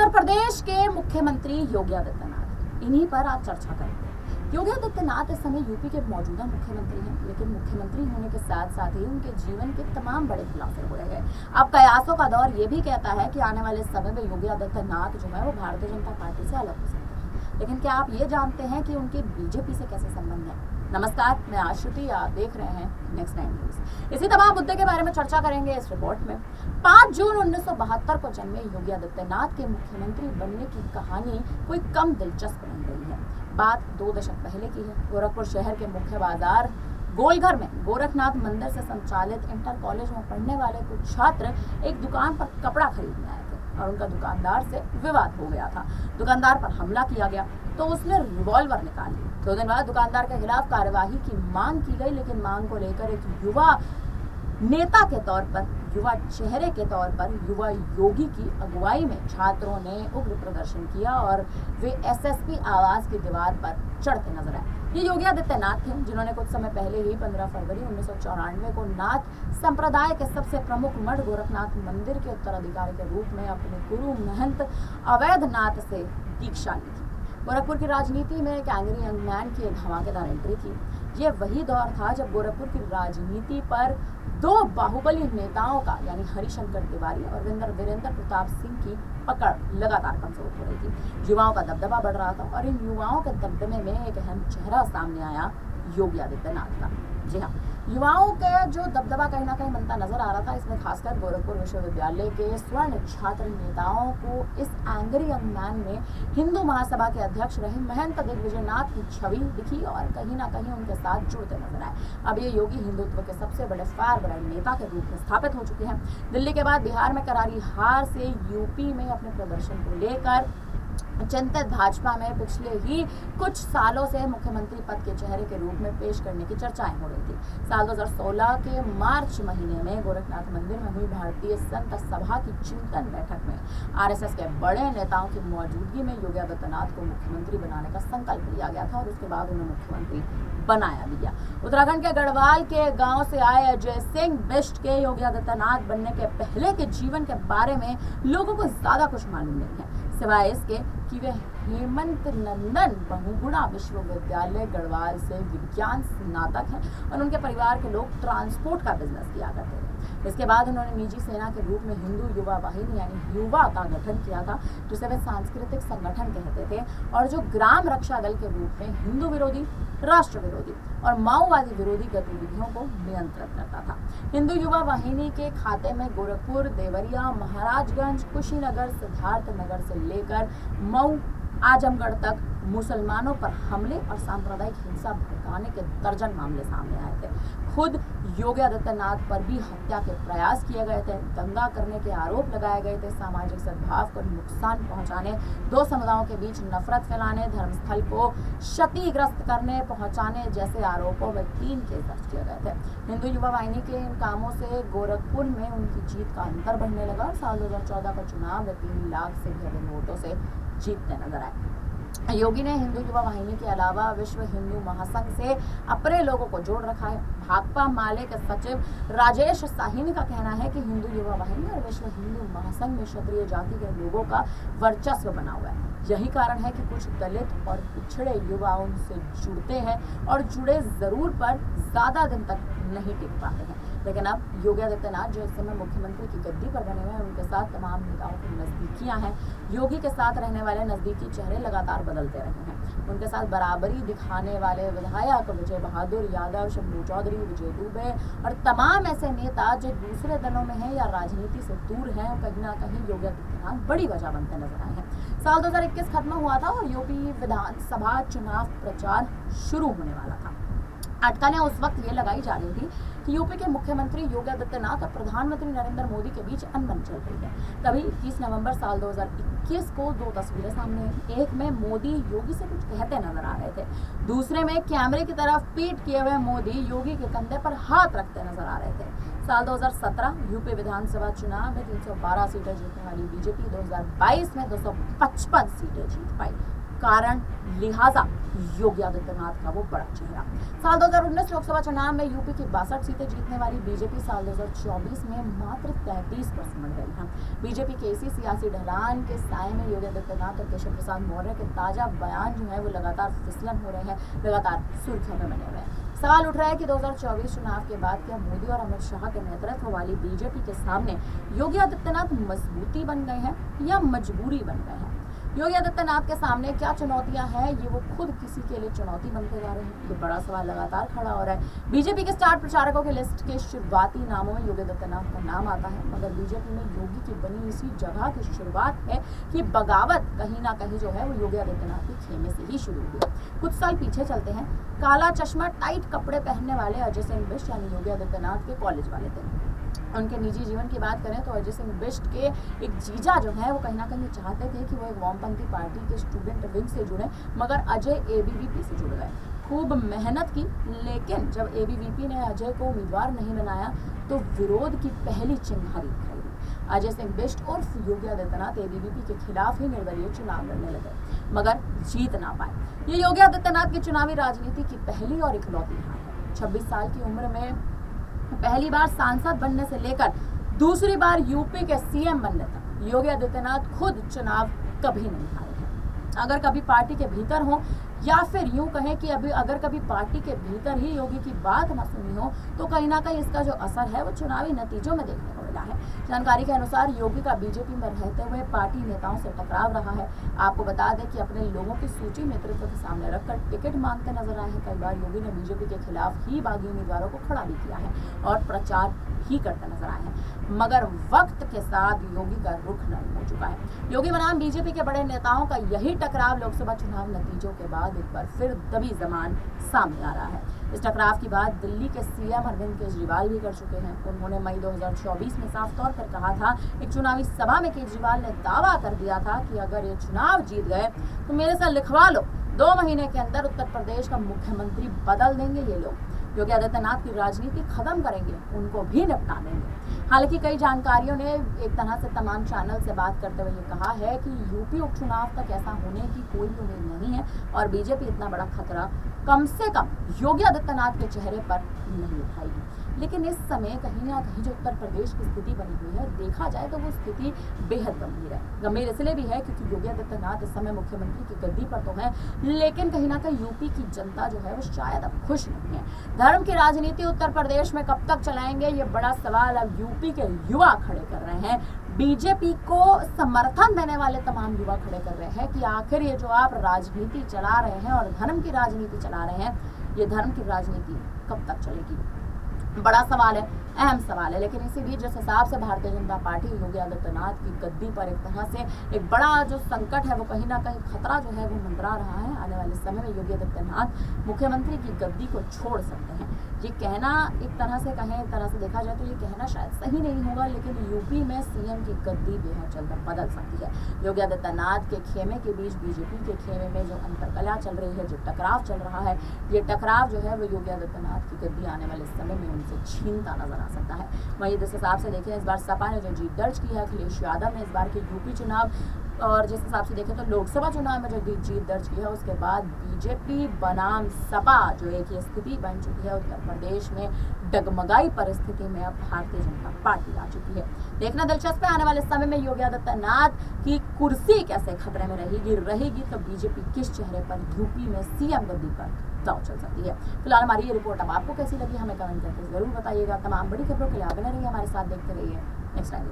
उत्तर प्रदेश के मुख्यमंत्री योगी आदित्यनाथ, इन्हीं पर आज चर्चा करेंगे। योगी आदित्यनाथ इस समय यूपी के मौजूदा मुख्यमंत्री हैं, लेकिन मुख्यमंत्री होने के साथ साथ ही उनके जीवन के तमाम बड़े खुलासे हो रहे हैं। अब कयासों का दौर ये भी कहता है कि आने वाले समय में योगी आदित्यनाथ जो है वो भारतीय जनता पार्टी से अलग हो सकते हैं। लेकिन क्या आप ये जानते हैं कि उनके बीजेपी से कैसे संबंध है? नमस्कार, मैं आश्रुति, आप देख रहे हैं नेक्स्ट 9 न्यूज। इसी तमाम मुद्दे के बारे में चर्चा करेंगे इस रिपोर्ट में। 5 जून 1972 को जन्मे योगी आदित्यनाथ के मुख्यमंत्री बनने की कहानी कोई कम दिलचस्प नहीं रही है। बात 2 दशक पहले की है। गोरखपुर शहर के मुख्य बाजार गोलघर में गोरखनाथ मंदिर से संचालित इंटर कॉलेज में पढ़ने वाले कुछ छात्र एक दुकान पर कपड़ा खरीदने आए थे और उनका दुकानदार से विवाद हो गया था। दुकानदार पर हमला किया गया तो उसने रिवॉल्वर निकाल ली। 2 दिन बाद दुकानदार के खिलाफ कार्यवाही की मांग की गई, लेकिन मांग को लेकर एक युवा नेता के तौर पर, युवा चेहरे के तौर पर, युवा योगी की अगुवाई में छात्रों ने उग्र प्रदर्शन किया और वे एसएसपी आवास की दीवार पर चढ़ते नजर आए। ये योगी आदित्यनाथ थे जिन्होंने कुछ समय पहले ही 15 फरवरी 1994 को नाथ संप्रदाय के सबसे प्रमुख मठ गोरखनाथ मंदिर के उत्तराधिकारी के रूप में अपने गुरु महंत अवैधनाथ से दीक्षा ली थी। गोरखपुर की राजनीति में एक एंग्री यंग मैन की धमाकेदार एंट्री थी। ये वही दौर था जब गोरखपुर की राजनीति पर 2 बाहुबली नेताओं का, यानी हरिशंकर तिवारी और वीरेंद्र प्रताप सिंह की पकड़ लगातार कमजोर हो रही थी। युवाओं का दबदबा बढ़ रहा था और इन युवाओं के दबदबे में एक अहम चेहरा सामने आया, योगी आदित्यनाथ का। जी हाँ, युवाओं के जो दबदबा कहीं ना कहीं बनता नजर आ रहा था, इसमें खासकर गोरखपुर विश्वविद्यालय के स्वर्ण छात्र नेताओं को इस एंग्री यंग मैन में हिंदू महासभा के अध्यक्ष रहे महंत दिग्विजयनाथ की छवि दिखी और कहीं ना कहीं उनके साथ जुड़ते नजर आए। अब ये योगी हिंदुत्व के सबसे बड़े फायर ब्रांड नेता के रूप में स्थापित हो चुके हैं। दिल्ली के बाद बिहार में करारी हार से यूपी में अपने प्रदर्शन को लेकर चिंतित भाजपा में पिछले ही कुछ सालों से मुख्यमंत्री पद के चेहरे के रूप में पेश करने की चर्चाएं हो रही थी। साल 2016 के मार्च महीने में गोरखनाथ मंदिर में हुई भारतीय संत सभा की चिंतन बैठक में आरएसएस के बड़े नेताओं की मौजूदगी में योगी आदित्यनाथ को मुख्यमंत्री बनाने का संकल्प लिया गया था और उसके बाद उन्हें मुख्यमंत्री बनाया भी गया। उत्तराखंड के गढ़वाल के गांव से आए अजय सिंह बिष्ट के योगी आदित्यनाथ बनने के पहले के जीवन के बारे में लोगों को ज्यादा कुछ मालूम नहीं है, सिवाय इसके कि वे हेमंत नंदन बहुगुणा विश्वविद्यालय गढ़वाल से विज्ञान स्नातक हैं और उनके परिवार के लोग ट्रांसपोर्ट का बिजनेस किया करते थे। इसके बाद उन्होंने निजी सेना के रूप में हिंदू युवा वाहिनी यानी युवा का गठन किया था, जिसे वे सांस्कृतिक संगठन कहते थे और जो ग्राम रक्षा दल के रूप में हिंदू विरोधी, राष्ट्र विरोधी और माओवादी विरोधी गतिविधियों को नियंत्रित करता था। हिंदू युवा वाहिनी के खाते में गोरखपुर, देवरिया, महाराजगंज, कुशीनगर, सिद्धार्थनगर से लेकर मऊ, आजमगढ़ तक मुसलमानों पर हमले और सांप्रदायिक हिंसा भड़काने के दर्जन मामले सामने आए थे। खुद योगी आदित्यनाथ पर भी हत्या के प्रयास किए गए थे, दंगा करने के आरोप लगाए गए थे, सामाजिक सद्भाव को नुकसान पहुंचाने, 2 समुदायों के बीच नफरत फैलाने, धर्मस्थल को क्षतिग्रस्त करने पहुंचाने जैसे आरोपों में 3 केस दर्ज किए गए थे। हिंदू युवा वाहिनी के इन कामों से गोरखपुर में उनकी जीत का अंतर बढ़ने लगा और साल 2014 का चुनाव वे 3 लाख से भी अधिक वोटों से जीतते नजर आए। योगी ने हिंदू युवा वाहिनी के अलावा विश्व हिंदू महासंघ से अपने लोगों को जोड़ रखा है। भाकपा माले के सचिव राजेश साहिनी का कहना है कि हिंदू युवा वाहिनी और विश्व हिंदू महासंघ में क्षत्रिय जाति के लोगों का वर्चस्व बना हुआ है। यही कारण है कि कुछ दलित और पिछड़े युवा उनसे जुड़ते हैं और जुड़े जरूर पर ज्यादा दिन तक नहीं टिक पाते हैं। लेकिन अब योगी आदित्यनाथ जो इस समय मुख्यमंत्री की गद्दी पर बने हुए हैं, उनके साथ तमाम नेताओं की नजदीकियां हैं। योगी के साथ रहने वाले नजदीकी चेहरे लगातार बदलते रहे हैं। उनके साथ बराबरी दिखाने वाले विधायक विजय बहादुर यादव, शंभू चौधरी, विजय दुबे और तमाम ऐसे नेता जो दूसरे दलों में हैं या राजनीति से दूर हैं, कहीं ना कहीं योगी आदित्यनाथ बड़ी वजह बनते नजर आए हैं। साल 2021 खत्म हुआ था और यूपी विधानसभा चुनाव प्रचार शुरू होने वाला था। अटकलें उस वक्त ये लगाई जा रही थी कि यूपी के मुख्यमंत्री योगी आदित्यनाथ और प्रधानमंत्री नरेंद्र मोदी के बीच अनबन चल रही है। तभी 30 नवंबर साल 2021 को 2 तस्वीरें सामने आई। एक में मोदी योगी से कुछ कहते नजर आ रहे थे, दूसरे में कैमरे की तरफ पीठ किए हुए मोदी योगी के कंधे पर हाथ रखते नजर आ रहे थे। साल 2017 यूपी विधानसभा चुनाव में 312 सीटें जीतने वाली बीजेपी 2022 में 255 सीटें जीत पाई। कारण, लिहाजा योगी आदित्यनाथ का वो बड़ा चेहरा। साल 2019 लोकसभा चुनाव में यूपी की 62 सीटें जीतने वाली बीजेपी साल 2024 में मात्र 33% बन गई है। बीजेपी के इसी सियासी ढलान के साए में योगी आदित्यनाथ और केशव प्रसाद मौर्य के ताजा बयान जो है वो लगातार फिसलन हो रहे हैं, लगातार सुर्खियों में बने हुए हैं। सवाल उठ रहा है कि 2024 चुनाव के बाद क्या मोदी और अमित शाह के नेतृत्व वाली बीजेपी के सामने योगी आदित्यनाथ मजबूती बन गए हैं या मजबूरी बन गए हैं? योगी आदित्यनाथ के सामने क्या चुनौतियां हैं, ये वो खुद किसी के लिए चुनौती बनते जा रहे हैं? ये बड़ा सवाल लगातार खड़ा हो रहा है। बीजेपी के स्टार प्रचारकों की लिस्ट के शुरुआती नामों में योगी आदित्यनाथ का नाम आता है, मगर बीजेपी में योगी की बनी इसी जगह की शुरुआत है कि बगावत कहीं ना कहीं जो है वो योगी आदित्यनाथ के खेमे से ही शुरू हुई। कुछ साल पीछे चलते हैं। काला चश्मा, टाइट कपड़े पहनने वाले अजय सिंह बिष्ट यानी योगी आदित्यनाथ के कॉलेज वाले थे। उनके निजी जीवन की बात करें तो अजय सिंह बिष्ट के एक जीजा जो है वो कहीं ना कहीं चाहते थे कि वो एक वामपंथी पार्टी के स्टूडेंट विंग से जुड़े, मगर अजय एबीवीपी से जुड़ गए। खूब मेहनत की, लेकिन जब एबीवीपी ने अजय को उम्मीदवार नहीं बनाया तो विरोध की पहली चिंगारी दिखाई दी। अजय सिंह बिष्ट उर्फ योगी आदित्यनाथ एबीवीपी के खिलाफ ही निर्दलीय चुनाव लड़ने लगे, मगर जीत ना पाए। ये योगी आदित्यनाथ की चुनावी राजनीति की पहली और इकलौती हार है। 26 साल की उम्र में पहली बार सांसद बनने से लेकर दूसरी बार यूपी के सीएम बनने तक योगी आदित्यनाथ खुद चुनाव कभी नहीं हारे हैं। अगर कभी पार्टी के भीतर हो या फिर यूं कहें कि अगर कभी पार्टी के भीतर ही योगी की बात ना सुनी हो तो कहीं ना कहीं इसका जो असर है वो चुनावी नतीजों में देखने को मिला है। जानकारी के अनुसार योगी का बीजेपी में रहते हुए पार्टी नेताओं से टकराव रहा है। आपको बता दें कि अपने लोगों की सूची नेतृत्व के सामने रखकर टिकट मांगते नजर आए हैं। कई बार योगी ने बीजेपी के खिलाफ ही बागी उम्मीदवारों को खड़ा भी किया है और प्रचार ही करते नजर आए हैं, मगर वक्त के साथ योगी का रुख नरम हो चुका है। योगी बनाम बीजेपी के बड़े नेताओं का यही टकराव लोकसभा चुनाव नतीजों के बाद एक बार फिर दबी जमान सामने आ रहा है। इस टकराव की बात दिल्ली के सीएम अरविंद केजरीवाल भी कर चुके हैं। उन्होंने मई 2024 में साफ तौर पर कहा था, एक चुनावी सभा में केजरीवाल ने दावा कर दिया था कि अगर ये चुनाव जीत गए तो मेरे से लिखवा लो, 2 महीने के अंदर उत्तर प्रदेश का मुख्यमंत्री बदल देंगे ये लोग। योगी आदित्यनाथ की राजनीति खत्म करेंगे, उनको भी निपटा देंगे। हालांकि कई जानकारियों ने एक तरह से तमाम चैनल से बात करते हुए ये कहा है कि यूपी उपचुनाव तक ऐसा होने की कोई उम्मीद नहीं है और बीजेपी इतना बड़ा खतरा कम से कम योगी आदित्यनाथ के चेहरे पर नहीं उठाएगी। लेकिन इस समय कहीं ना कहीं जो उत्तर प्रदेश की स्थिति बनी हुई है, देखा जाए तो वो स्थिति बेहद गंभीर है। गंभीर इसलिए भी है क्योंकि योगी आदित्यनाथ इस समय मुख्यमंत्री की गद्दी पर तो है, लेकिन कहीं ना कहीं यूपी की जनता जो है वो शायद अब खुश नहीं है। धर्म की राजनीति उत्तर प्रदेश में कब तक चलाएंगे, ये बड़ा सवाल अब यूपी के युवा खड़े कर रहे हैं। बीजेपी को समर्थन देने वाले तमाम युवा खड़े कर रहे हैं कि आखिर ये जो आप राजनीति चला रहे हैं और धर्म की राजनीति चला रहे हैं, ये धर्म की राजनीति कब तक चलेगी? बड़ा सवाल है, अहम सवाल है। लेकिन इसी बीच जिस हिसाब से भारतीय जनता पार्टी योगी आदित्यनाथ की गद्दी पर एक तरह से एक बड़ा जो संकट है वो कहीं ना कहीं खतरा जो है वो मंडरा रहा है, आने वाले समय में योगी आदित्यनाथ मुख्यमंत्री की गद्दी को छोड़ सकते हैं। ये कहना एक तरह से कहें, एक तरह से देखा जाए तो ये कहना शायद सही नहीं होगा, लेकिन यूपी में सीएम की गद्दी बेहद जल्द बदल सकती है। योगी आदित्यनाथ के खेमे के बीच बीजेपी के खेमे में जो अंतरकलह चल रही है, जो टकराव चल रहा है, ये टकराव जो है वो योगी आदित्यनाथ की गद्दी आने वाले समय में उनसे छीनता नजर आ सकता है। वहीं जिस हिसाब से देखें, इस बार सपा ने जो जीत दर्ज की है, अखिलेश यादव ने इस बार के यूपी चुनाव और जिस हिसाब से देखें तो लोकसभा चुनाव में जो जीत दर्ज की है, उसके बाद बीजेपी बनाम सपा जो एक ये स्थिति बन चुकी है उत्तर प्रदेश में, डगमगाई परिस्थिति में अब भारतीय जनता पार्टी आ चुकी है। देखना दिलचस्प है आने वाले समय में योगी आदित्यनाथ की कुर्सी कैसे खतरे में रहेगी तो बीजेपी किस चेहरे पर यूपी में सीएम गद्दी पर दांव चल सकती है। फिलहाल हमारी ये रिपोर्ट अब आपको कैसी लगी हमें कमेंट करके जरूर बताइएगा। तमाम बड़ी खबरों के लिए आप बने रहिए हमारे साथ, देखते रहिए नेक्स्ट टाइम।